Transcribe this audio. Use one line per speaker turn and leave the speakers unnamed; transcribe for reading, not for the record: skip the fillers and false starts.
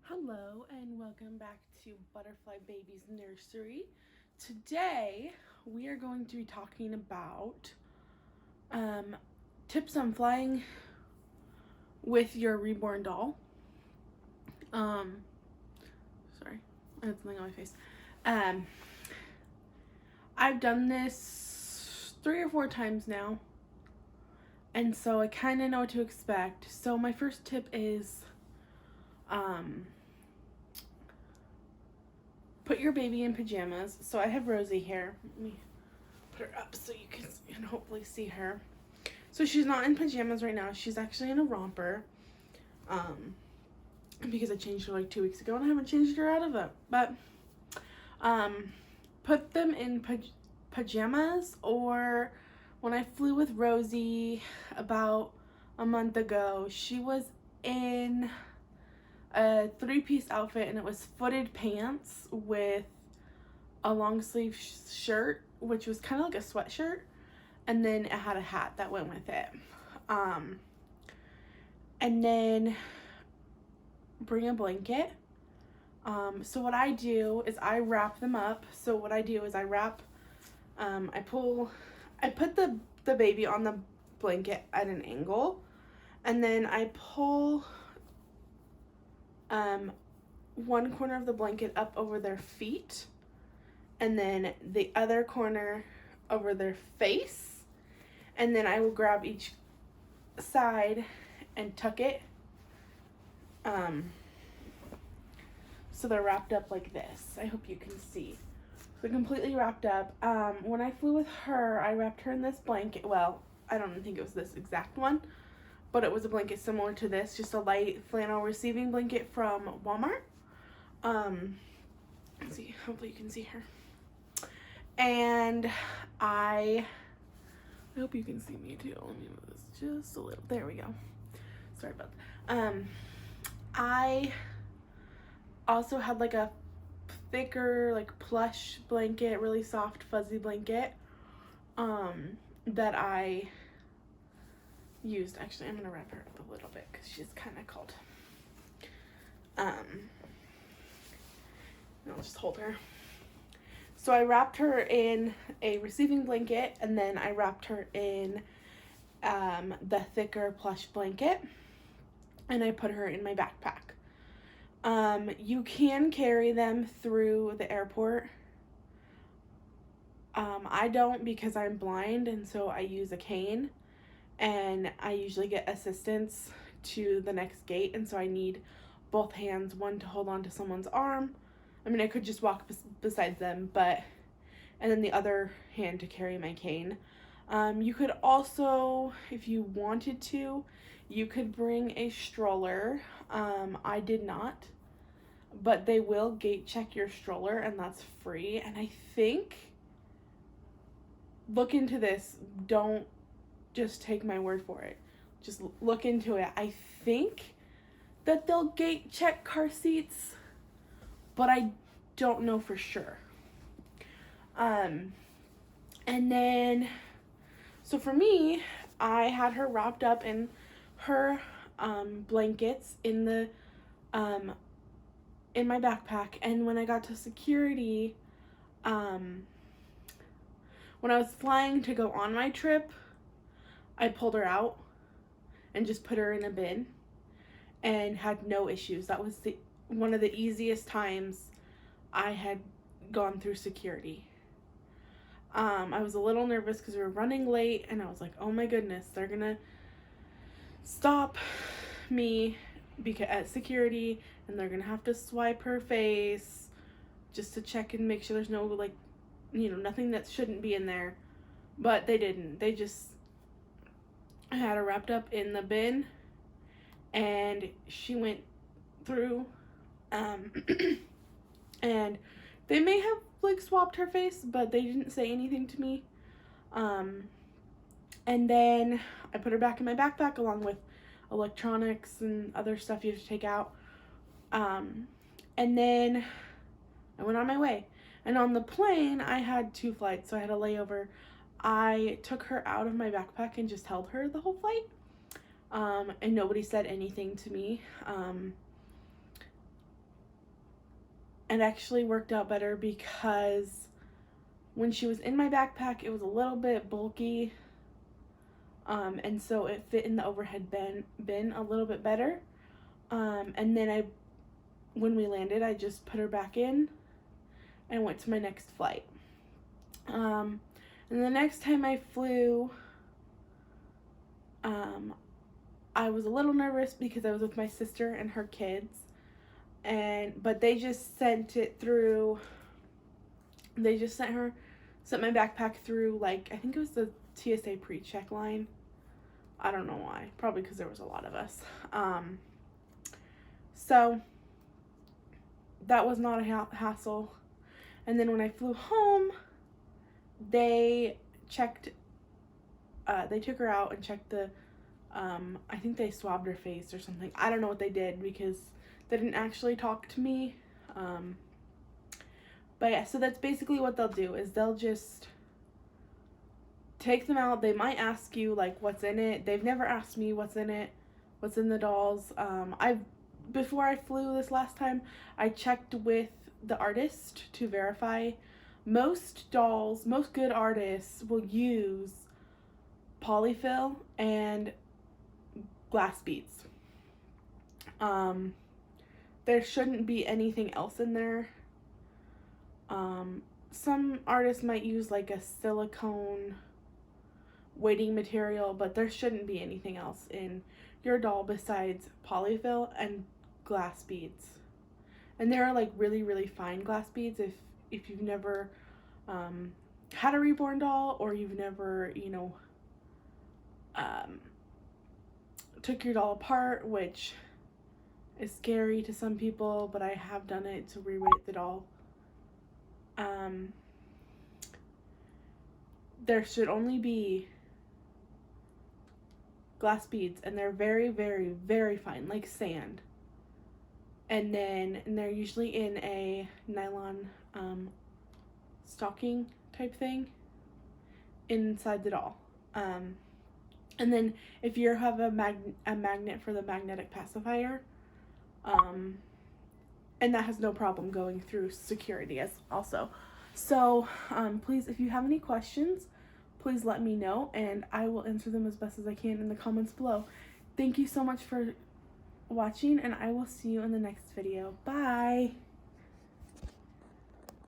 Hello and welcome back to Butterfly Babies Nursery. Today we are going to be talking about tips on flying with your Reborn doll. Sorry, I had something on my face. I've done this 3 or 4 times now, and so I kind of know what to expect. So my first tip is put your baby in pajamas. So I have Rosie here. Let me put her up so you can hopefully see her. So she's not in pajamas right now. She's actually in a romper. Because I changed her like 2 weeks ago and I haven't changed her out of it. But put them in pajamas, or when I flew with Rosie about a month ago, she was in a 3-piece outfit, and it was footed pants with a long sleeve shirt, which was kind of like a sweatshirt, and then it had a hat that went with it. And then bring a blanket. So what I do is I wrap them up. So what I do is I wrap, I put the baby on the blanket at an angle, and then I pull one corner of the blanket up over their feet, and then the other corner over their face, and then I will grab each side and tuck it so they're wrapped up like this. I hope you can see. So completely wrapped up. When I flew with her, I wrapped her in this blanket. Well, I don't think it was this exact one, but it was a blanket similar to this, just a light flannel receiving blanket from Walmart. Let's see, hopefully you can see her. And I hope you can see me too. Let me move this just a little. There we go. Sorry about that. I also had like a thicker, like plush blanket, really soft, fuzzy blanket, that I used. Actually, I'm gonna wrap her up a little bit because she's kind of cold. I'll just hold her. So I wrapped her in a receiving blanket, and then I wrapped her in the thicker plush blanket, and I put her in my backpack. You can carry them through the airport. I don't, because I'm blind, and so I use a cane, and I usually get assistance to the next gate, and so I need both hands, one to hold on to someone's arm. I mean, I could just walk beside them, and then the other hand to carry my cane. You could also, if you wanted to, you could bring a stroller. I did not, but they will gate check your stroller, and that's free. And I think, look into this. Don't just take my word for it. Just look into it. I think that they'll gate check car seats, but I don't know for sure. And then, so for me, I had her wrapped up in her blankets in the in my backpack. And when I got to security, when I was flying to go on my trip, I pulled her out and just put her in a bin and had no issues. That was one of the easiest times I had gone through security. I was a little nervous because we were running late, and I was like, oh my goodness, they're gonna stop me at security, and they're gonna have to swipe her face just to check and make sure there's no, like, nothing that shouldn't be in there. But they didn't. They just had her wrapped up in the bin, and she went through, and they may have like swapped her face, but they didn't say anything to me. And then I put her back in my backpack along with electronics and other stuff you have to take out. And then I went on my way. And on the plane, I had 2 flights, so I had a layover. I took her out of my backpack and just held her the whole flight. And nobody said anything to me. it actually worked out better because when she was in my backpack, it was a little bit bulky, and so it fit in the overhead bin a little bit better. And then when we landed, I just put her back in and went to my next flight. And the next time I flew, I was a little nervous because I was with my sister and her kids, but they just sent it through. They just sent my backpack through, like, I think it was the TSA pre-check line. I don't know why. Probably because there was a lot of us. So that was not a hassle. And then when I flew home, they took her out and checked I think they swabbed her face or something. I don't know what they did because they didn't actually talk to me. But yeah, so that's basically what they'll do, is they'll just take them out. They might ask you, like, what's in it. They've never asked me what's in it, what's in the dolls. Before I flew this last time, I checked with the artist to verify. Most good artists will use polyfill and glass beads. There shouldn't be anything else in there. Some artists might use like a silicone weighting material, but there shouldn't be anything else in your doll besides polyfill and glass beads. And there are like really, really fine glass beads. If you've never had a Reborn doll, or you've never, took your doll apart, which is scary to some people, but I have done it to reweight the doll. There should only be glass beads, and they're very, very, very fine, like sand. And they're usually in a nylon stocking type thing inside the doll. And then if you have a magnet for the magnetic pacifier, and that has no problem going through security as also. So please, if you have any questions, please let me know, and I will answer them as best as I can in the comments below. Thank you so much for watching, and I will see you in the next video. Bye!